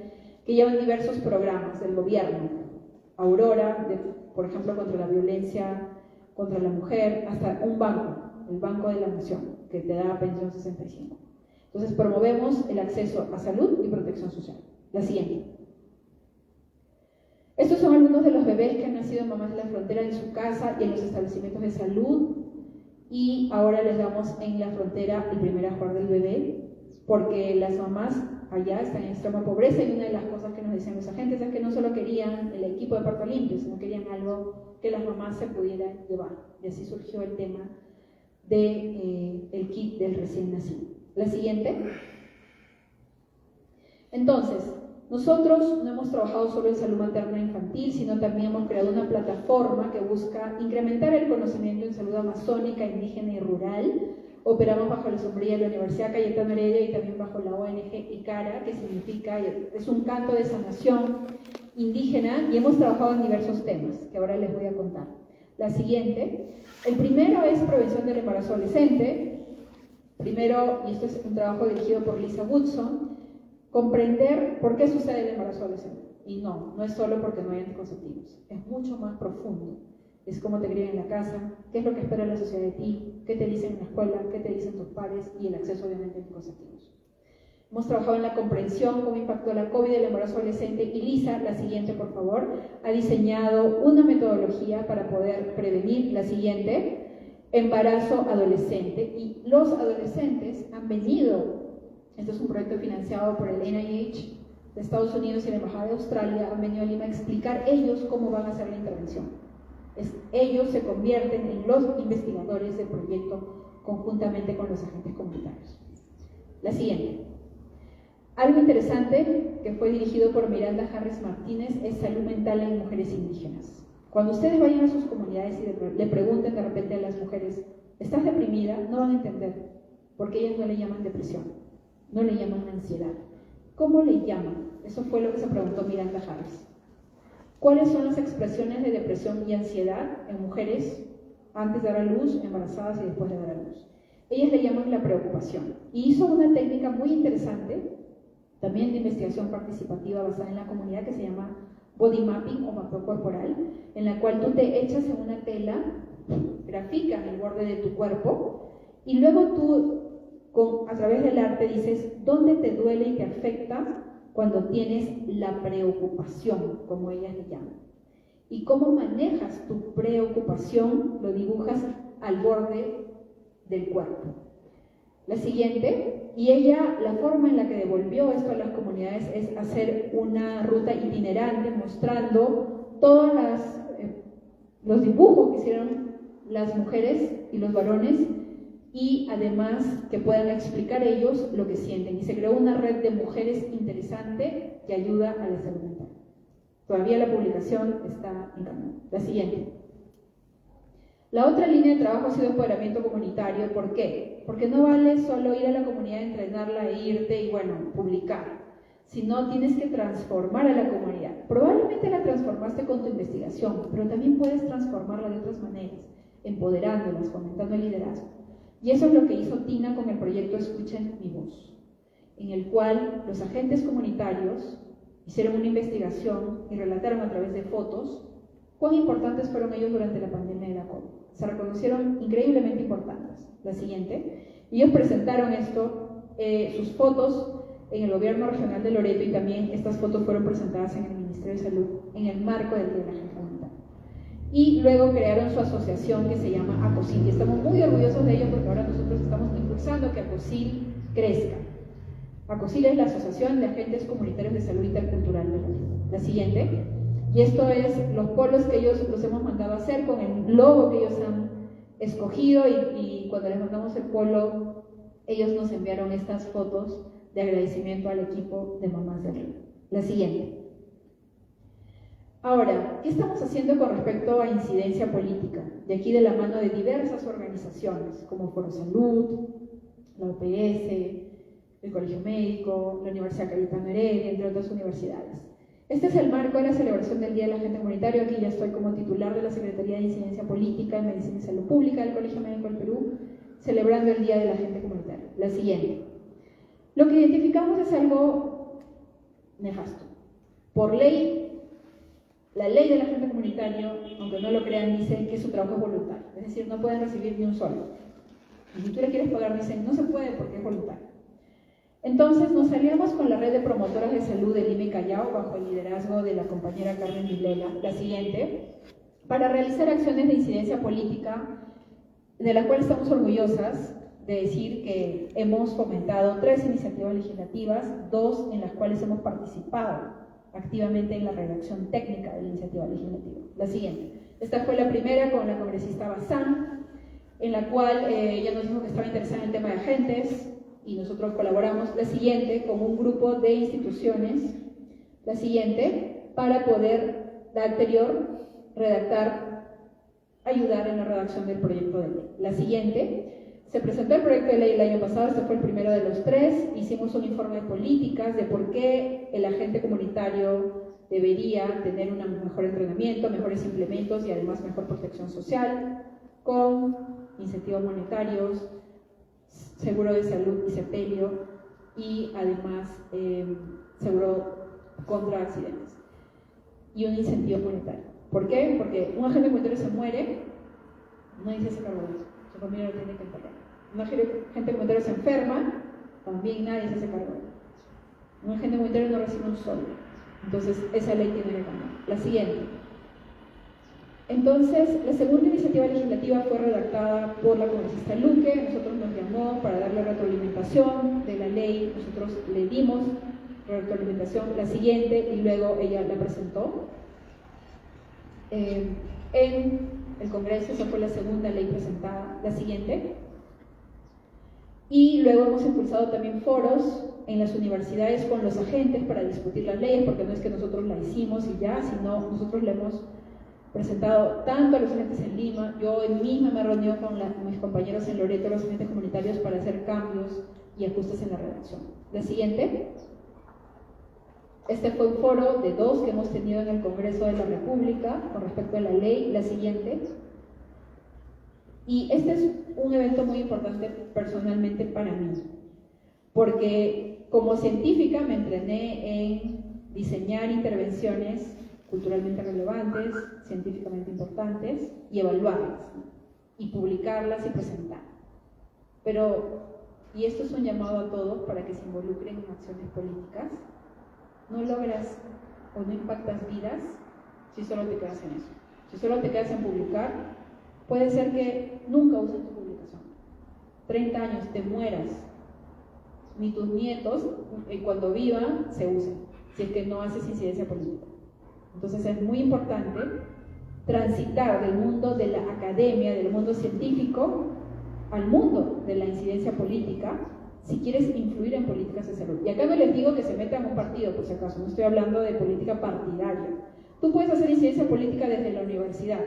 que llevan diversos programas del gobierno. Aurora, por ejemplo, contra la violencia contra la mujer, hasta un banco, el Banco de la Nación, que te da pensión 65. Entonces promovemos el acceso a salud y protección social. La siguiente. Estos son algunos de los bebés que han nacido en Mamás de la Frontera en su casa y en los establecimientos de salud, y ahora les damos en la frontera el primer ajuar del bebé, porque las mamás allá están en extrema pobreza y una de las cosas que nos decían los agentes es que no solo querían el equipo de parto limpio, sino querían algo que las mamás se pudieran llevar, y así surgió el tema del kit del recién nacido. La siguiente. Entonces, nosotros no hemos trabajado solo en salud materna infantil, sino también hemos creado una plataforma que busca incrementar el conocimiento en salud amazónica, indígena y rural. Operamos bajo la sombrilla de la Universidad Cayetano Heredia y también bajo la ONG ICARA, que significa, es un canto de sanación indígena, y hemos trabajado en diversos temas, que ahora les voy a contar. La siguiente. El primero es prevención del embarazo adolescente. Primero, y esto es un trabajo dirigido por Lisa Woodson, comprender por qué sucede el embarazo adolescente. Y no es solo porque no hay anticonceptivos, es mucho más profundo. Es cómo te crían en la casa, qué es lo que espera la sociedad de ti, qué te dicen en la escuela, qué te dicen tus pares y el acceso obviamente a anticonceptivos. Hemos trabajado en la comprensión, cómo impactó la COVID el embarazo adolescente, y Lisa, la siguiente por favor, ha diseñado una metodología para poder prevenir, la siguiente, embarazo adolescente. Y los adolescentes han venido, esto es un proyecto financiado por el NIH de Estados Unidos y la Embajada de Australia, han venido a Lima a explicar ellos cómo van a hacer la intervención. Ellos se convierten en los investigadores del proyecto conjuntamente con los agentes comunitarios. La siguiente. Algo interesante que fue dirigido por Miranda Harris Martínez es salud mental en mujeres indígenas. Cuando ustedes vayan a sus comunidades y le pregunten de repente a las mujeres, ¿estás deprimida? No van a entender, porque ellas no le llaman depresión, no le llaman ansiedad. ¿Cómo le llaman? Eso fue lo que se preguntó Miranda Harris. ¿Cuáles son las expresiones de depresión y ansiedad en mujeres antes de dar a luz, embarazadas y después de dar a luz? Ellas le llaman la preocupación. Y hizo una técnica muy interesante, también de investigación participativa basada en la comunidad, que se llama body mapping o mapeo corporal, en la cual tú te echas en una tela, graficas el borde de tu cuerpo, y luego tú, a través del arte, dices dónde te duele y te afecta cuando tienes la preocupación, como ellas le llaman. Y cómo manejas tu preocupación, lo dibujas al borde del cuerpo. La siguiente, y ella, la forma en la que devolvió esto a las comunidades es hacer una ruta itinerante mostrando todos los dibujos que hicieron las mujeres y los varones, y además que puedan explicar ellos lo que sienten. Y se creó una red de mujeres interesante que ayuda a la salud mental. Todavía la publicación está en camino. La siguiente. La otra línea de trabajo ha sido empoderamiento comunitario. ¿Por qué? Porque no vale solo ir a la comunidad, entrenarla e irte y, bueno, publicar. Sino tienes que transformar a la comunidad. Probablemente la transformaste con tu investigación, pero también puedes transformarla de otras maneras, empoderándolas, fomentando el liderazgo. Y eso es lo que hizo Tina con el proyecto Escuchen mi voz, en el cual los agentes comunitarios hicieron una investigación y relataron a través de fotos cuán importantes fueron ellos durante la pandemia de la COVID. Se reconocieron increíblemente importantes. La siguiente. Ellos presentaron sus fotos en el gobierno regional de Loreto, y también estas fotos fueron presentadas en el Ministerio de Salud en el marco del Día de la Gente Comunitaria. Y luego crearon su asociación que se llama ACOSIL, y estamos muy orgullosos de ello porque ahora nosotros estamos impulsando que ACOSIL crezca. ACOSIL es la Asociación de Agentes Comunitarios de Salud Intercultural de Loreto. La siguiente, y esto es los polos que ellos los hemos mandado a hacer con el logo que ellos han escogido, y cuando les mandamos el polo, ellos nos enviaron estas fotos de agradecimiento al equipo de Mamás del Río. La siguiente. Ahora, ¿qué estamos haciendo con respecto a incidencia política? De aquí de la mano de diversas organizaciones, como Foro Salud, la UPS, el Colegio Médico, la Universidad Cayetano Heredia, entre otras universidades. Este es el marco de la celebración del Día del Agente Comunitario. Aquí ya estoy como titular de la Secretaría de Incidencia Política en Medicina y Salud Pública del Colegio Médico del Perú, celebrando el Día del Agente Comunitario. La siguiente. Lo que identificamos es algo nefasto. Por ley, la ley del agente comunitario, aunque no lo crean, dice que su trabajo es voluntario. Es decir, no pueden recibir ni un solo. Y si tú le quieres pagar, dicen, no se puede porque es voluntario. Entonces nos aliamos con la red de promotoras de salud de Lima y Callao, bajo el liderazgo de la compañera Carmen Vilela, la siguiente, para realizar acciones de incidencia política, de las cuales estamos orgullosas de decir que hemos fomentado 3 iniciativas legislativas, 2 en las cuales hemos participado activamente en la redacción técnica de la iniciativa legislativa. La siguiente. Esta fue la primera con la congresista Bazán, en la cual ella nos dijo que estaba interesada en el tema de agentes, y nosotros colaboramos. La siguiente, con un grupo de instituciones. La siguiente, para poder, la anterior, redactar, ayudar en la redacción del proyecto de ley. La siguiente, se presentó el proyecto de ley el año pasado, este fue el primero de los 3, hicimos un informe de políticas de por qué el agente comunitario debería tener un mejor entrenamiento, mejores implementos y además mejor protección social, con incentivos monetarios, seguro de salud y sepelio, y además seguro contra accidentes y un incentivo monetario. ¿Por qué? Porque un agente comunitario se muere, nadie se hace cargo de eso, su familia lo tiene que enterrar. Un agente comunitario se enferma, también nadie se hace cargo de eso. Un agente comunitario no recibe un sueldo. Entonces esa ley tiene que cambiar. La siguiente. Entonces, la segunda iniciativa legislativa fue redactada por la congresista Luque. Nosotros nos llamó para darle retroalimentación de la ley, nosotros le dimos retroalimentación, la siguiente, y luego ella la presentó en el Congreso. Esa fue la segunda ley presentada. La siguiente. Y luego hemos impulsado también foros en las universidades con los agentes para discutir las leyes, porque no es que nosotros la hicimos y ya, sino nosotros la hemos presentado tanto a los agentes en Lima, yo misma me he reunido con mis compañeros en Loreto, los agentes comunitarios, para hacer cambios y ajustes en la redacción. La siguiente. Este fue un foro de 2 que hemos tenido en el Congreso de la República con respecto a la ley. La siguiente. Y este es un evento muy importante personalmente para mí, porque como científica me entrené en diseñar intervenciones culturalmente relevantes, científicamente importantes, y evaluarlas, y publicarlas y presentar. Y esto es un llamado a todos para que se involucren en acciones políticas. No logras o no impactas vidas si solo te quedas en eso. Si solo te quedas en publicar, puede ser que nunca uses tu publicación. 30 años, te mueras, ni tus nietos, cuando vivan, se usen, si es que no haces incidencia política. Entonces es muy importante transitar del mundo de la academia, del mundo científico, al mundo de la incidencia política, si quieres influir en políticas de salud. Y acá no les digo que se metan a un partido, por si acaso, no estoy hablando de política partidaria. Tú puedes hacer incidencia política desde la universidad,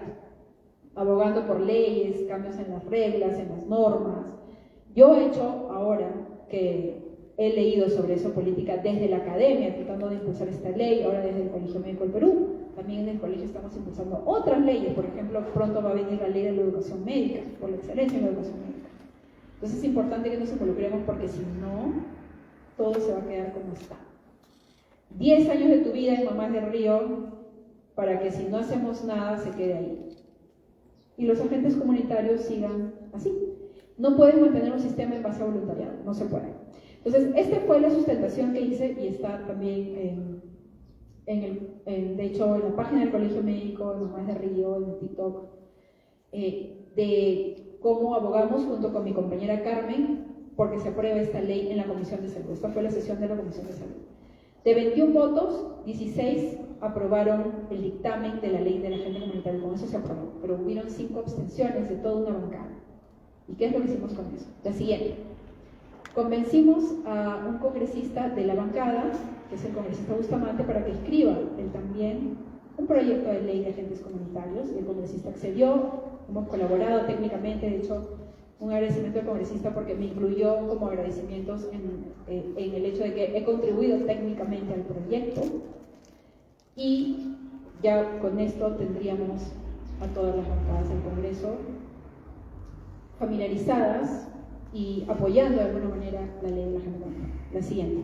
abogando por leyes, cambios en las reglas, en las normas. Yo he hecho, ahora que he leído sobre eso, política desde la academia, tratando de impulsar esta ley, ahora desde el Colegio Médico del Perú. También en el colegio estamos impulsando otras leyes, por ejemplo, pronto va a venir la ley de la educación médica, por la excelencia en la educación médica. Entonces es importante que nos involucremos porque si no, todo se va a quedar como está. 10 años de tu vida en Mamás de Río para que si no hacemos nada se quede ahí. Y los agentes comunitarios sigan así. No pueden mantener un sistema en base a voluntariado, no se puede. Entonces, esta fue la sustentación que hice y está también de hecho en la página del Colegio Médico, en Mamás de Río, en TikTok, de cómo abogamos junto con mi compañera Carmen porque se apruebe esta ley en la Comisión de Salud. Esta fue la sesión de la Comisión de Salud. De 21 votos, 16 aprobaron el dictamen de la ley del agente comunitario, con eso se aprobó, pero hubieron 5 abstenciones de toda una bancada. ¿Y qué es lo que hicimos con eso? La siguiente. Convencimos a un congresista de la bancada, que es el congresista Bustamante, para que escriba él también un proyecto de ley de agentes comunitarios. El congresista accedió, hemos colaborado técnicamente, de hecho, un agradecimiento al congresista porque me incluyó como agradecimientos en el hecho de que he contribuido técnicamente al proyecto, y ya con esto tendríamos a todas las bancadas del Congreso familiarizadas y apoyando de alguna manera la ley de la agente comunitaria. La siguiente.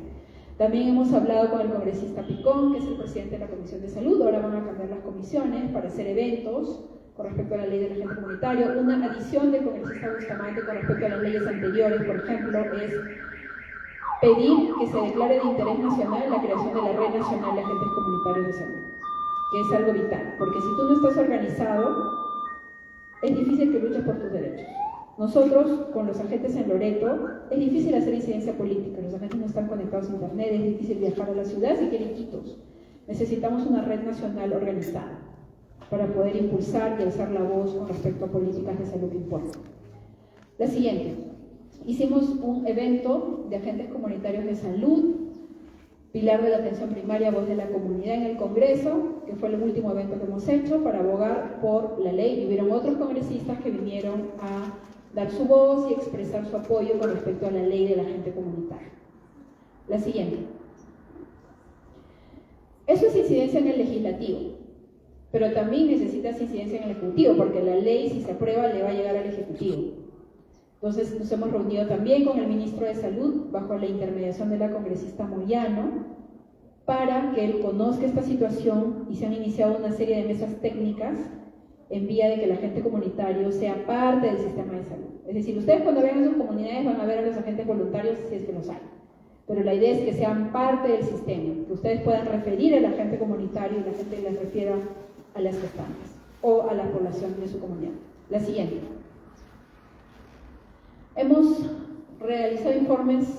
También hemos hablado con el congresista Picón, que es el presidente de la Comisión de Salud. Ahora van a cambiar las comisiones para hacer eventos con respecto a la ley del agente comunitario. Una adición del congresista Bustamante con respecto a las leyes anteriores, por ejemplo, es pedir que se declare de interés nacional la creación de la Red Nacional de Agentes Comunitarios de Salud, que es algo vital, porque si tú no estás organizado, es difícil que luches por tus derechos. Nosotros, con los agentes en Loreto, es difícil hacer incidencia política, los agentes no están conectados a internet, es difícil viajar a la ciudad si quieren quitos. Necesitamos una red nacional organizada para poder impulsar y alzar la voz con respecto a políticas de salud que importan. La siguiente. Hicimos un evento de agentes comunitarios de salud, pilar de la atención primaria, voz de la comunidad, en el Congreso, que fue el último evento que hemos hecho para abogar por la ley. Y hubieron otros congresistas que vinieron a dar su voz y expresar su apoyo con respecto a la ley del agente comunitario. La siguiente. Eso es incidencia en el legislativo, pero también necesitas incidencia en el ejecutivo, porque la ley, si se aprueba, le va a llegar al ejecutivo. Entonces nos hemos reunido también con el ministro de Salud, bajo la intermediación de la congresista Moyano, para que él conozca esta situación, y se han iniciado una serie de mesas técnicas en vía de que el agente comunitario sea parte del sistema de salud. Es decir, ustedes cuando vean a sus comunidades van a ver a los agentes voluntarios si es que los hay, pero la idea es que sean parte del sistema, que ustedes puedan referir al agente comunitario y la gente les refiera a las gestantes o a la población de su comunidad. La siguiente. Hemos realizado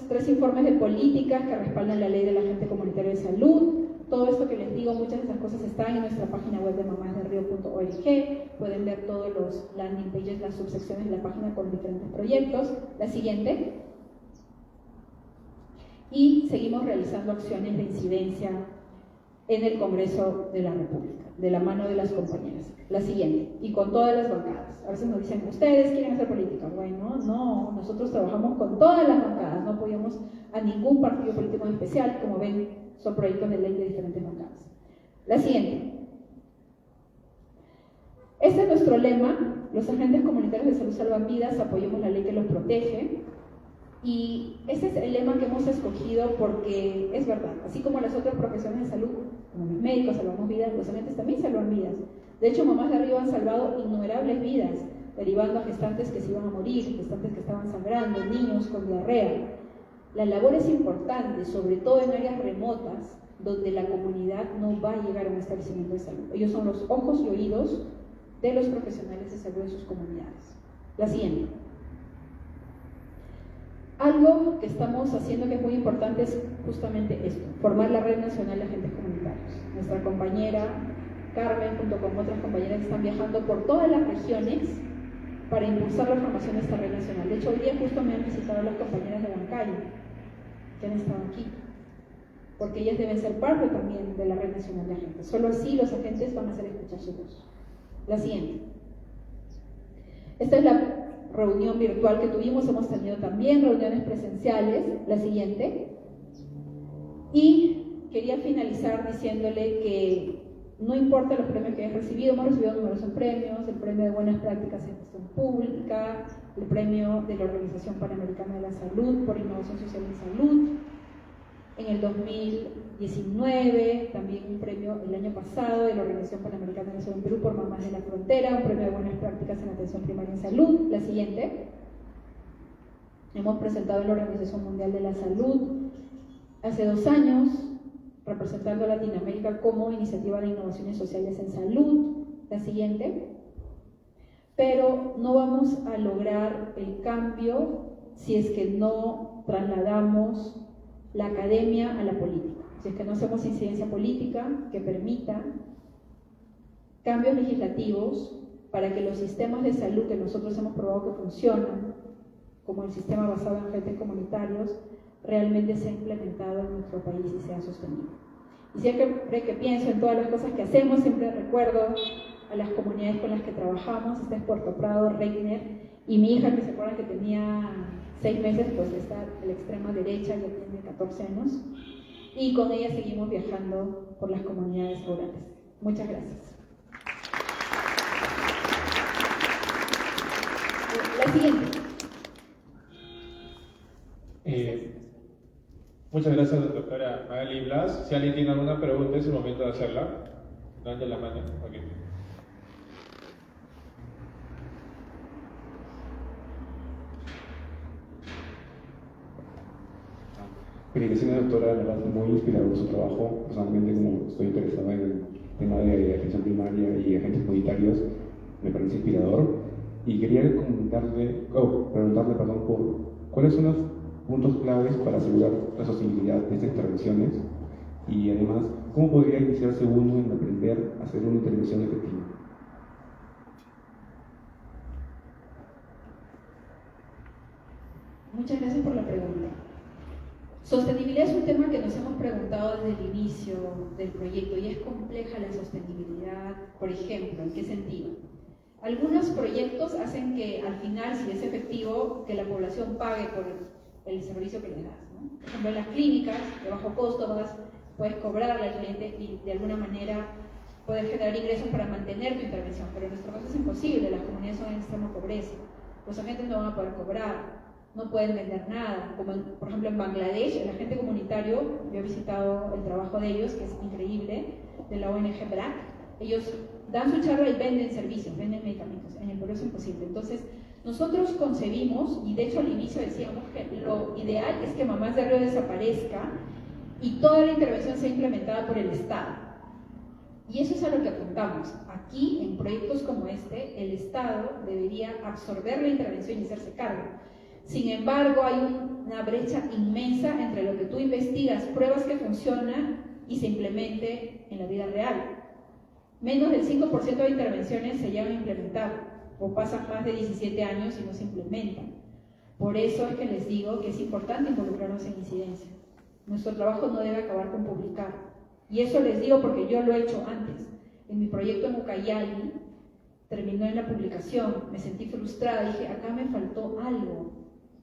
3 informes de políticas que respaldan la ley del agente comunitario de salud. Todo esto que les digo, muchas de esas cosas están en nuestra página web de mamasdelrio.org. Pueden ver todos los landing pages, las subsecciones de la página con diferentes proyectos. La siguiente. Y seguimos realizando acciones de incidencia en el Congreso de la República, de la mano de las compañeras. La siguiente, y con todas las bancadas. A veces nos dicen, ¿ustedes quieren hacer política? Bueno, no, nosotros trabajamos con todas las bancadas, no apoyamos a ningún partido político en especial, como ven, son proyectos de ley de diferentes bancadas. La siguiente. Este es nuestro lema: los agentes comunitarios de salud salvan vidas, apoyemos la ley que los protege. Y ese es el lema que hemos escogido porque es verdad, así como las otras profesiones de salud, como los médicos salvamos vidas, los agentes también salvan vidas. De hecho, Mamás de Río han salvado innumerables vidas, derivando a gestantes que se iban a morir, gestantes que estaban sangrando, niños con diarrea. La labor es importante, sobre todo en áreas remotas, donde la comunidad no va a llegar a un establecimiento de salud. Ellos son los ojos y oídos de los profesionales de salud de sus comunidades. La siguiente. Algo que estamos haciendo que es muy importante es justamente esto: formar la Red Nacional de Agentes Comunitarios. Nuestra compañera Carmen, junto con otras compañeras, están viajando por todas las regiones para impulsar la formación de esta red nacional. De hecho, hoy día justo me han visitado las compañeras de Huancayo, que han estado aquí, porque ellas deben ser parte también de la Red Nacional de Agentes. Solo así los agentes van a hacer escuchar su voz. La siguiente. Esta es la reunión virtual que tuvimos, hemos tenido también reuniones presenciales. La siguiente. Y quería finalizar diciéndole que no importa los premios que hayas recibido, hemos recibido numerosos premios: el premio de buenas prácticas en gestión pública, el premio de la Organización Panamericana de la Salud por innovación social en salud. En el 2019, también un premio el año pasado de la Organización Panamericana de la Salud en Perú por Mamás de la Frontera, un premio de buenas prácticas en atención primaria en salud. La siguiente. Hemos presentado en la Organización Mundial de la Salud hace 2 años, representando a Latinoamérica como iniciativa de innovaciones sociales en salud. La siguiente. Pero no vamos a lograr el cambio si es que no trasladamos la academia a la política, si es que no hacemos incidencia política que permita cambios legislativos para que los sistemas de salud que nosotros hemos probado que funcionan, como el sistema basado en agentes comunitarios, realmente sea implementado en nuestro país y sea sostenible. Y siempre que pienso en todas las cosas que hacemos, siempre recuerdo a las comunidades con las que trabajamos. Esta es Puerto Prado, Reiner, y mi hija, que se acuerda que tenía 6 meses, pues está a la extrema derecha, ya tiene 14 años, y con ella seguimos viajando por las comunidades rurales. Muchas gracias. La siguiente. Muchas gracias, doctora Magali Blas. Si alguien tiene alguna pregunta, es el momento de hacerla. Levante la mano. Okay. Felicitaciones, doctora, la verdad es muy inspirador su trabajo. Personalmente, como estoy interesado en el tema de atención primaria y agentes comunitarios, me parece inspirador. Y quería preguntarle por cuáles son los puntos claves para asegurar la sostenibilidad de estas intervenciones, y además, cómo podría iniciarse uno en aprender a hacer una intervención efectiva. Muchas gracias por la pregunta. Sostenibilidad es un tema que nos hemos preguntado desde el inicio del proyecto, y es compleja la sostenibilidad. Por ejemplo, ¿en qué sentido? Algunos proyectos hacen que al final, si es efectivo, que la población pague por el servicio que le das, ¿no? Por ejemplo, en las clínicas de bajo costo puedes cobrarle al cliente y de alguna manera poder generar ingresos para mantener tu intervención, pero en nuestro caso es imposible. Las comunidades son en extrema pobreza, los agentes no van a poder cobrar, no pueden vender nada, como por ejemplo en Bangladesh, el agente comunitario, yo he visitado el trabajo de ellos, que es increíble, de la ONG BRAC. Ellos dan su charla y venden servicios, venden medicamentos. En el Perú es imposible. Entonces, nosotros concebimos, y de hecho al inicio decíamos que lo ideal es que Mamás de Río desaparezca y toda la intervención sea implementada por el Estado. Y eso es a lo que apuntamos. Aquí, en proyectos como este, el Estado debería absorber la intervención y hacerse cargo. Sin embargo, hay una brecha inmensa entre lo que tú investigas, pruebas que funcionan y se implemente en la vida real. Menos del 5% de intervenciones se llegan a implementar, o pasan más de 17 años y no se implementan. Por eso es que les digo que es importante involucrarnos en incidencia. Nuestro trabajo no debe acabar con publicar, Y eso les digo porque yo lo he hecho antes. En mi proyecto en Ucayali, terminó en la publicación, me sentí frustrada, dije, acá me faltó algo.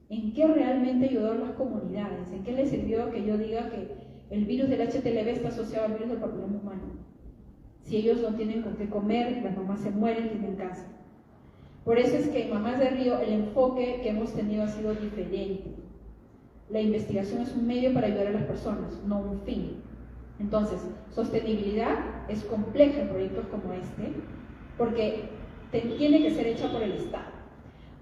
¿En qué realmente ayudó a las comunidades? ¿En qué les sirvió que yo diga que el virus del HTLV está asociado al virus del papiloma humano? Si ellos no tienen con qué comer, las mamás se mueren, tienen cáncer. Por eso es que en Mamás de Río el enfoque que hemos tenido ha sido diferente. La investigación es un medio para ayudar a las personas, no un fin. Entonces, sostenibilidad es compleja en proyectos como este, porque tiene que ser hecha por el Estado.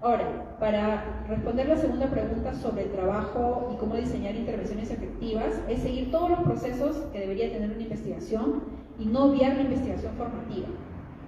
Ahora, para responder la segunda pregunta sobre el trabajo y cómo diseñar intervenciones efectivas, es seguir todos los procesos que debería tener una investigación y no obviar la investigación formativa.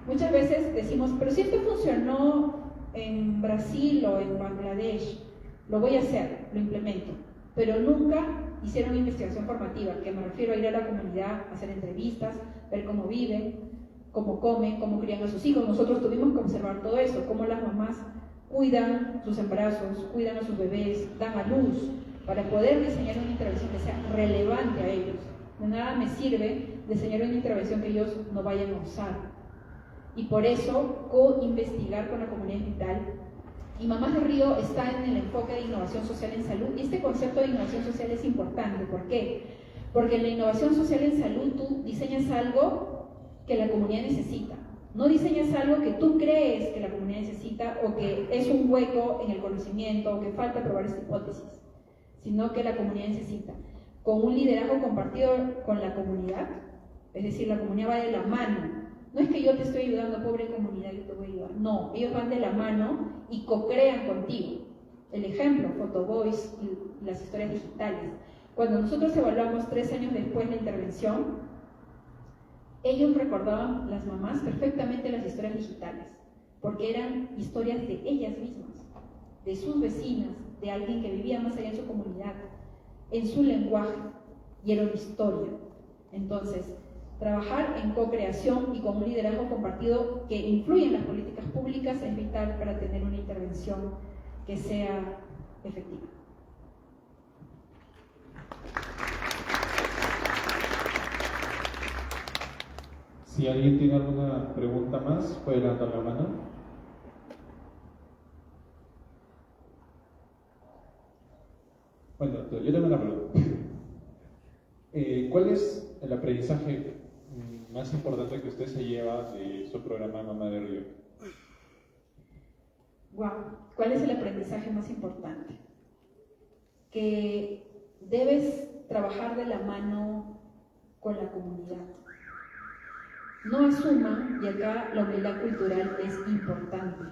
Muchas veces decimos, pero si esto funcionó en Brasil o en Bangladesh, lo voy a hacer, lo implemento, pero nunca hicieron investigación formativa, que me refiero a ir a la comunidad, hacer entrevistas, ver cómo viven, cómo comen, cómo crían a sus hijos. Nosotros tuvimos que observar todo eso, cómo las mamás cuidan sus embarazos, cuidan a sus bebés, dan a luz, para poder diseñar una intervención que sea relevante a ellos. De nada me sirve diseñar una intervención que ellos no vayan a usar. Y por eso, co-investigar con la comunidad vital. Y Mamás de Río está en el enfoque de innovación social en salud. Y este concepto de innovación social es importante. ¿Por qué? Porque en la innovación social en salud tú diseñas algo que la comunidad necesita. No diseñas algo que tú crees que la comunidad necesita o que es un hueco en el conocimiento o que falta probar esta hipótesis, sino que la comunidad necesita. Con un liderazgo compartido con la comunidad, es decir, la comunidad va de la mano. No es que yo te estoy ayudando, pobre comunidad, yo te voy a ayudar. No, ellos van de la mano y co-crean contigo. El ejemplo, Photovoice y las historias digitales. Cuando nosotros evaluamos 3 años después la intervención, ellos recordaban, las mamás, perfectamente las historias digitales, porque eran historias de ellas mismas, de sus vecinas, de alguien que vivía más allá en su comunidad, en su lenguaje, y era una historia. Entonces, trabajar en co-creación y con un liderazgo compartido que influye en las políticas públicas es vital para tener una intervención que sea efectiva. Si alguien tiene alguna pregunta más, puede levantar la mano. Bueno, yo tengo una pregunta. ¿Cuál es el aprendizaje más importante que usted se lleva de su programa Mamá de Río? Wow. ¿Cuál es el aprendizaje más importante? Que debes trabajar de la mano con la comunidad. No asuman, y acá la humildad cultural es importante,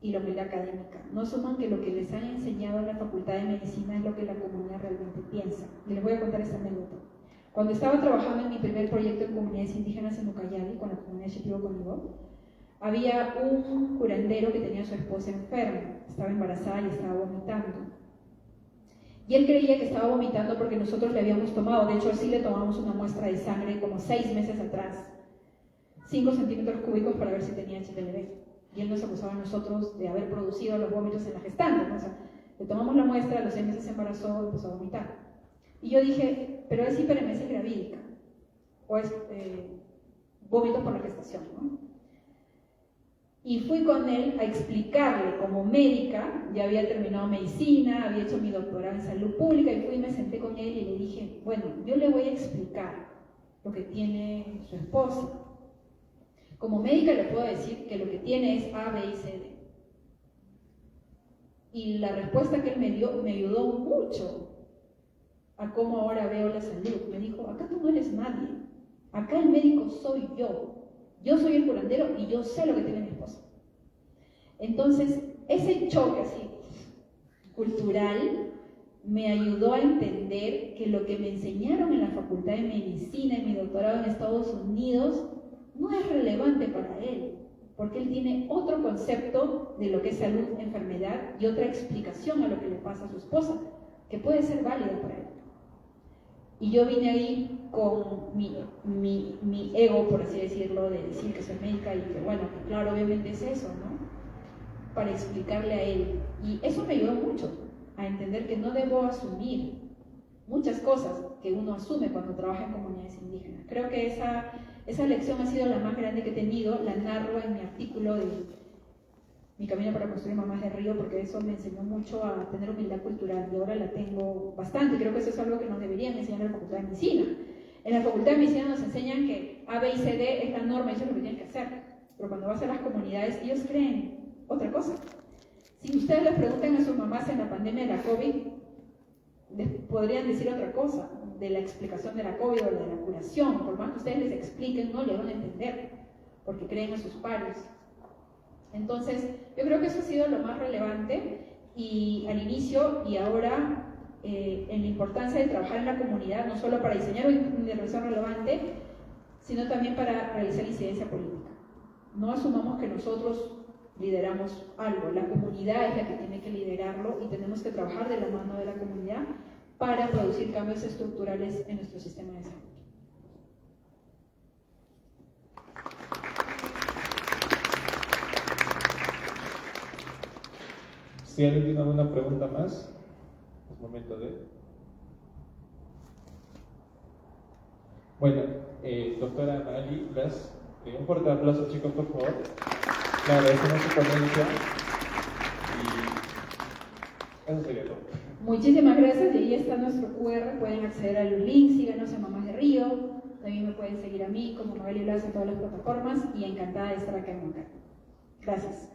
y la humildad académica, no asuman que lo que les han enseñado en la Facultad de Medicina es lo que la comunidad realmente piensa. Y les voy a contar esta anécdota. Cuando estaba trabajando en mi primer proyecto en comunidades indígenas en Ucayali, con la comunidad Shipibo conmigo, había un curandero que tenía a su esposa enferma, estaba embarazada y estaba vomitando. Y él creía que estaba vomitando porque nosotros le habíamos tomado, de hecho sí le tomamos una muestra de sangre como 6 meses atrás, 5 centímetros cúbicos para ver si tenía HTLV. Y él nos acusaba a nosotros de haber producido los vómitos en la gestante, ¿no? O sea, le tomamos la muestra, a los 6 meses se embarazó y empezó a vomitar. Y yo dije, pero es hiperemesis gravídica, o es vómitos por la gestación, ¿no? Y fui con él a explicarle, como médica, ya había terminado medicina, había hecho mi doctorado en salud pública, y fui y me senté con él y le dije, bueno, yo le voy a explicar lo que tiene su esposa. Como médica le puedo decir que lo que tiene es A, B y C, D. Y la respuesta que él me dio me ayudó mucho a cómo ahora veo la salud. Me dijo, acá tú no eres nadie, acá el médico soy yo. Yo soy el curandero y yo sé lo que tiene mi esposa. Entonces, ese choque así, cultural, me ayudó a entender que lo que me enseñaron en la Facultad de Medicina, en mi doctorado en Estados Unidos, no es relevante para él, porque él tiene otro concepto de lo que es salud, enfermedad y otra explicación a lo que le pasa a su esposa, que puede ser válida para él. Y yo vine ahí con mi ego, por así decirlo, de decir que soy médica y que bueno, que claro, obviamente es eso, ¿no? Para explicarle a él. Y eso me ayudó mucho a entender que no debo asumir muchas cosas. que uno asume cuando trabaja en comunidades indígenas. Creo que esa lección ha sido la más grande que he tenido, la narro en mi artículo de Mi camino para construir mamás de río, porque eso me enseñó mucho a tener humildad cultural y ahora la tengo bastante. Creo que eso es algo que nos deberían enseñar en la Facultad de Medicina. En la Facultad de Medicina nos enseñan que A, B y C, D es la norma, eso es lo que tienen que hacer. Pero cuando vas a las comunidades, ellos creen otra cosa. Si ustedes les preguntan a sus mamás en la pandemia de la COVID, les podrían decir otra cosa de la explicación de la COVID o de la curación. Por más que ustedes les expliquen, no le van a entender, porque creen a sus pares. Entonces, yo creo que eso ha sido lo más relevante y al inicio y ahora en la importancia de trabajar en la comunidad, no solo para diseñar una intervención relevante, sino también para realizar incidencia política. No asumamos que nosotros lideramos algo, la comunidad es la que tiene que liderarlo y tenemos que trabajar de la mano de la comunidad para producir cambios estructurales en nuestro sistema de salud. Si alguien tiene alguna pregunta más, es momento de... Bueno, doctora Magali Blas, un fuerte aplauso, chicos, por favor. Le agradecemos su ponencia y eso sería todo. Muchísimas gracias, y ahí está nuestro QR, pueden acceder a los links, síganos en Mamás de Río, también me pueden seguir a mí como Magali Blas en todas las plataformas y encantada de estar acá en Huancayo. Gracias.